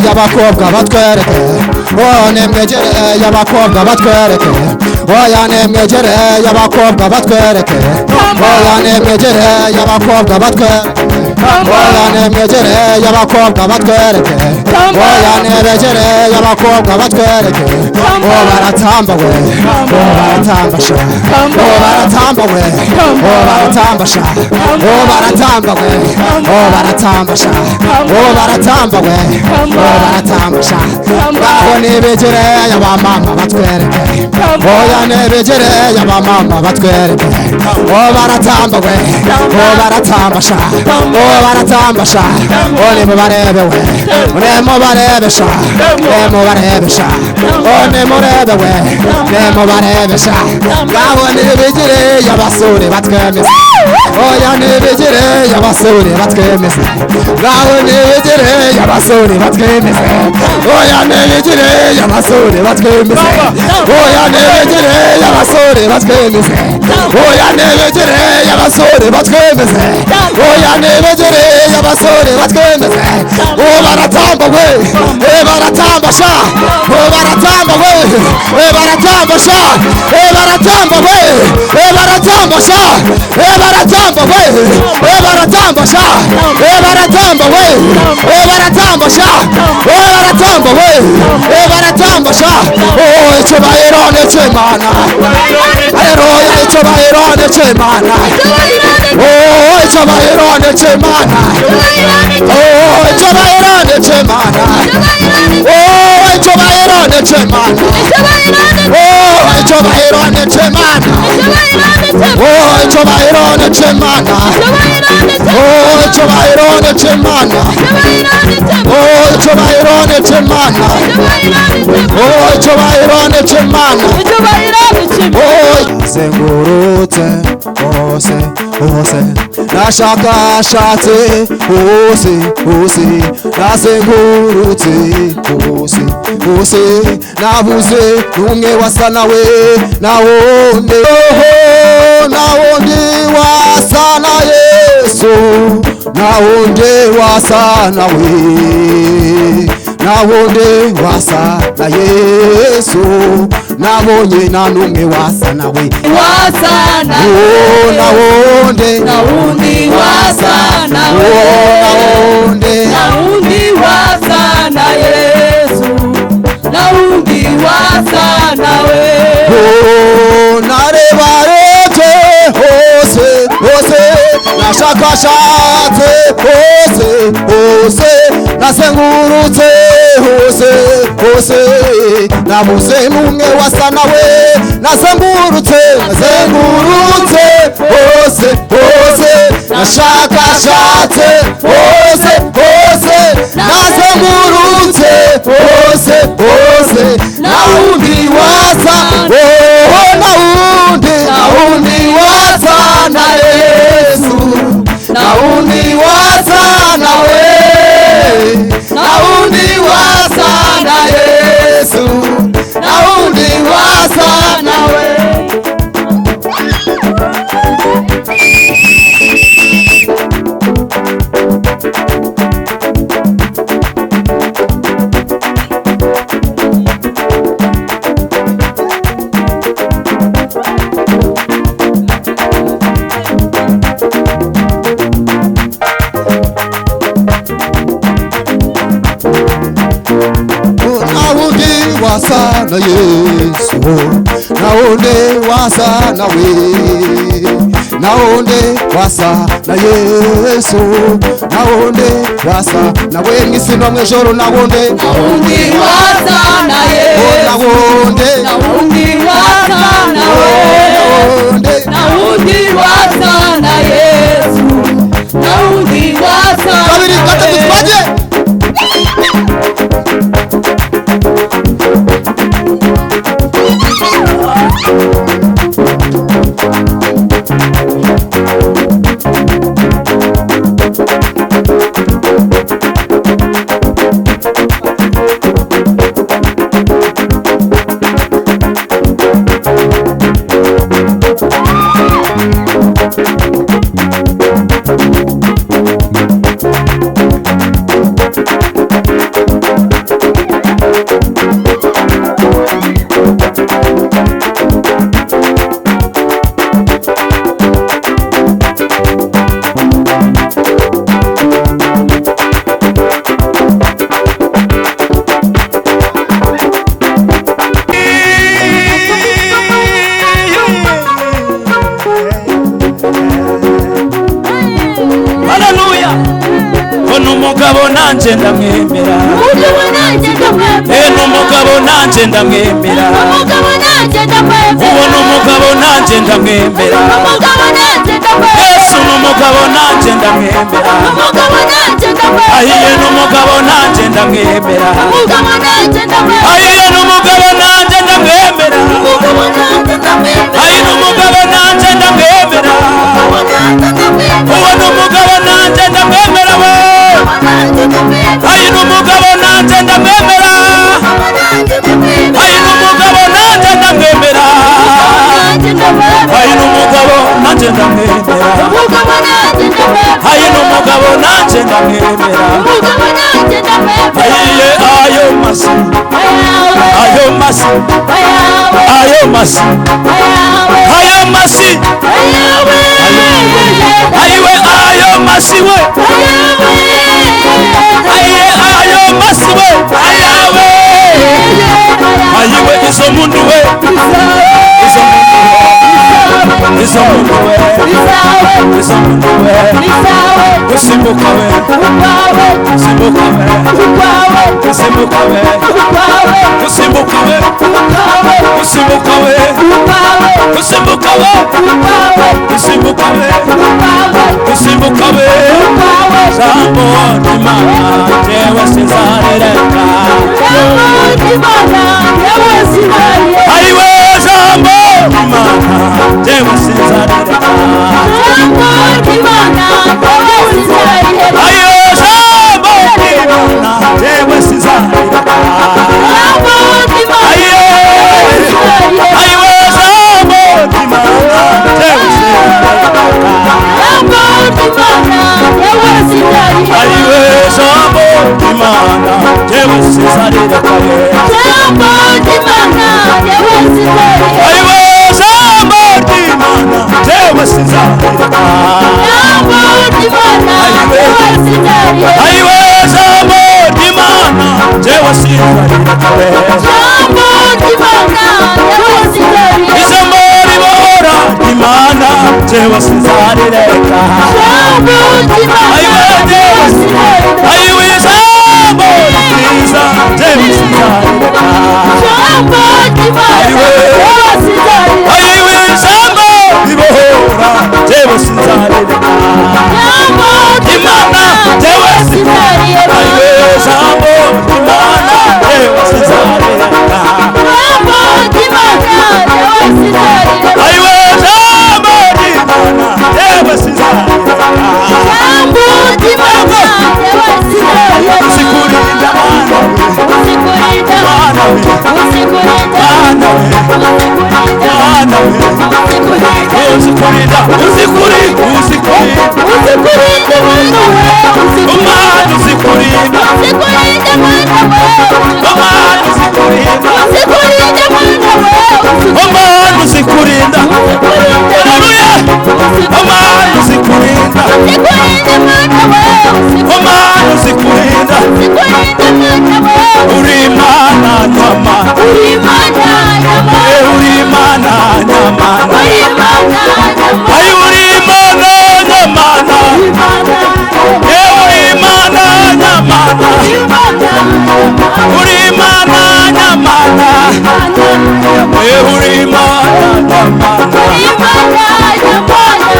Y'abakobwa batwereke nemwegere y'abakobwa batwereke oya nemwegere y'abakobwa batwereke oya nemwegere y'abakobwa batwereke oya nemwegere y'abakobwa batwereke oya nemwegere y'abakobwa batwereke baratamba we baratamba sha baratamba we baratamba sha baratamba we baratamba sha baratamba we baratamba sha baho nebegere y'abamama batwereke oya nebegere y'abamama batwereke baratamba we baratamba sha baratamba sha ole mubarebe we nemo barebe sha nemo barebe sha one murebe we nemo barebe sha baho nebegere y'abasore batwemeze oya nebegere y'abasore batwemeze baho nebegere y'abasore batwemeze oya nebegere y'abasore batwemeze oya nebegere y'abasore batwemeze oya nebegere y'abasore batwemeze oya nebegere y'abasore batwemeze baratamba we baratamba sha baratamba we baratamba sha baratamba we baratamba sha baratamba we baratamba sha baratamba we baratamba sha baratamba we baratamba sha icyubahiro n'Imana haleluya icyubahiro n'Imana icyubahiro n'Imana icyubahiro n'Imana icyubahiro n'Imana icyubahiro n'Imana icyubahiro n'Imana icyubahiro n'Imana icyubahiro n'Imana icyubahiro n'Imana icyubahiro n'Imana icyubahiro ni cy'Imana. Oh, icyubahiro ni cy'Imana. Oh, icyubahiro ni cy'Imana. Oh, zengurutse hose hose nashakashatse hose hose nazengurutse hose hose nabuze n'umwe wasa nawe nawundi nawundi wasa na Yesu nawundi wasa nawe nawundi wasa na Yesu nabonye nta n'umwe wasa nawe wasa na nawundi wasa nawe nawundi wasa na Yesu nawundi wasa nawe narebarebye hose hose nashakashatse hose hose nazengurutse hose hose nabuze n'umwe wasa nawe nazengurutse hose hose nashakashatse hose hose nazengurutse hose hose nawundi wasa nawundi wasa na Yesu nawundi wasa nawe nawundi wasa na Yesu nawundi wasa nawe. Wasa na Yesu nawundi wasa nawe nawundi wasa na Yesu nawundi wasa nawe mw'isi no mw'ijoro nawundi wasa na Yesu nawundi wasa nawe nawundi wasa na Yesu nawundi wasa kabiri gatatu twaje nanje ndamwemera n'umugabo nanje ndamwemera uwo n'umugabo nanje ndamwemera Yesu n'umugabo nanje ndamwemera ahiye n'umugabo nanje ndamwemera ahiye n'umugabo nanje ndamwemera ahiye n'umugabo nanje ndamwemera uwo n'umugabo nanje ndamwemera we ayi n'umugabo nanje ndamwemera ayi n'umugabo nanje ndamwemera ayi n'umugabo nanje ndamwemera ayi n'umugabo nanje ndamwemera ayiye ayo masi ayo masi ayo masi ayo masi ayiwe ayo masi we ayiye ayo masi we ayawe ayiwe izo mundu we izo mundu we izo mundu we usimbuka we usimbuka we usimbuka we usimbuka we usimbuka we usimbuka we usimbuka we usimbuka we jambo ry'Imana jewe sinzarereka ayiwe jambo ry'Imana jewe sinzarereka ayiwe jambo ry'Imana jewe sinzarereka ayiwe jambo ry'Imana jewe sinzarereka ayiwe jambo ry'Imana jewe sinzarereka ayiwe jambo ry'Imana jewe sinzarereka ayiwe jambo ry'Imana jewe sinzarereka ijambo ribora ry'Imana jewe sinzarereka ayiwe ijambo ryiza jewe sinzarereka ayiwe ijambo ribohora jewe sinzarereka Imana jewe sinzarereka ayiwe ijambo ry'Imana jewe sinzarereka ayiwe jambo ry'Imana jewe sinzarereka usikurinda Mana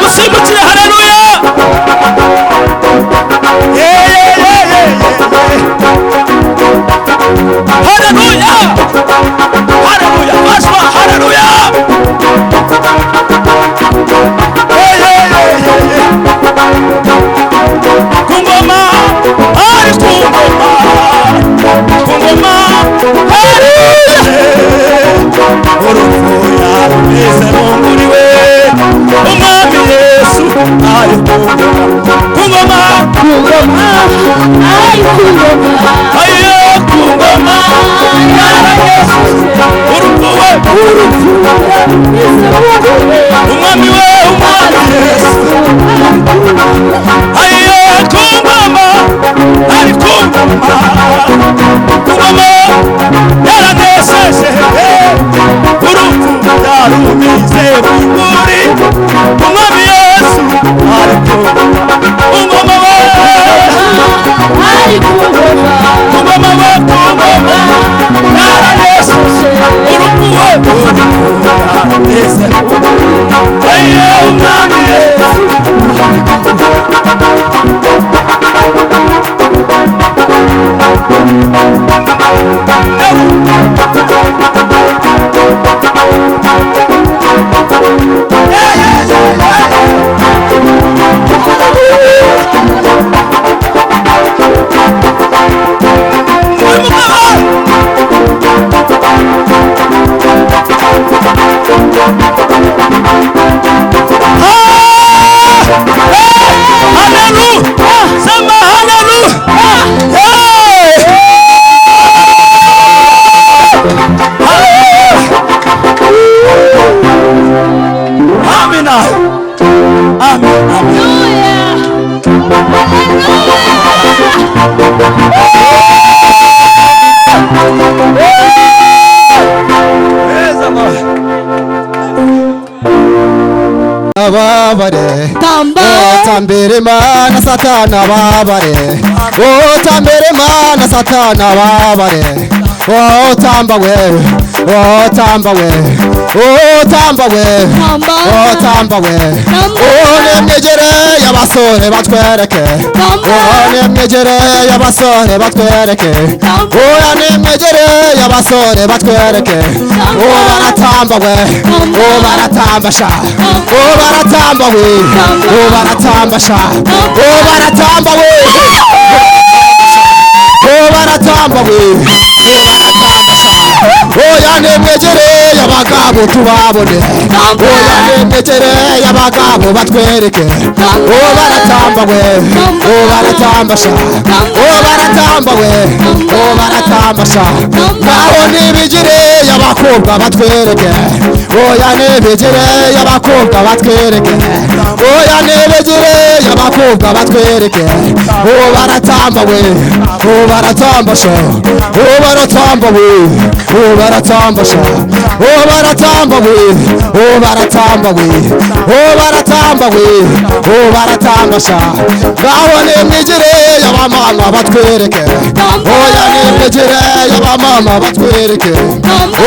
musimukire haleluya haleluya haleluya baswa haleluya kungoma ari kungoma urufuya rumeze munguriwe umwami Yesu ari kungoma aye kungoma urufuwe umwami we umwami Yesu aye kungoma ari kungoma yaraneseje urupfu yarumize bunguri umwami Yesu ari kungoma we kungoma we kungoma yaraneseje urupfu we yarumize aye umwami Yesu babare Tamba tambere mana satana babare tambere mana satana babare tamba we tamba we tamba we Tamba tamba we Tamba nemegere yabas y'abasore batwereke oya nimwegere y'abasore batwereke oya nimwegere y'abasore batwereke baratamba we baratamba sha baratamba we baratamba sha baratamba we baratamba we oya nimwegere y'abagabo tubabone oya nimwegere y'abagabo batwereke baratamba we baratamba sha baratamba we baratamba sha naho nibigire y'abakobwa batwereke oya nibigire y'abakobwa batwereke oya nibigire y'abakobwa batwereke baratamba we baratamba sha baratamba we baratamba sha baratamba we baratamba we baratamba we baratamba sha naho nimwigire y'abamama batwereke oya nimwigire y'abamama batwereke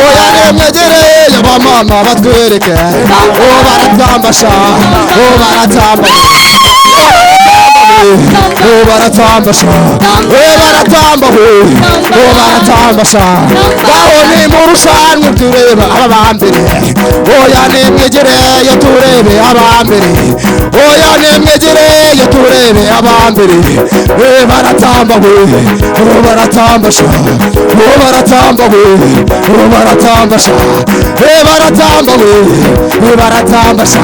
oya nimwigire y'abamama batwereke baratamba sha baratamba baratamba sha baratamba baratamba sha ngaho ni mu rushanwa tureba abambere oya nimwegere yo turebe abambere oya nimwegere yo turebe abambere baratamba baratamba sha baratamba baratamba sha baratamba baratamba sha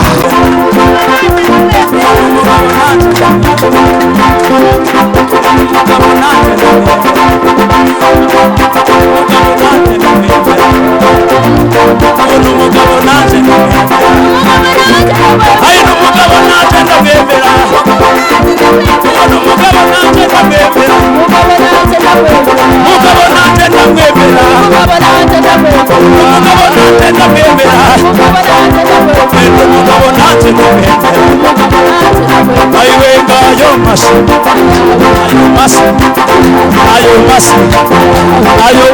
Ari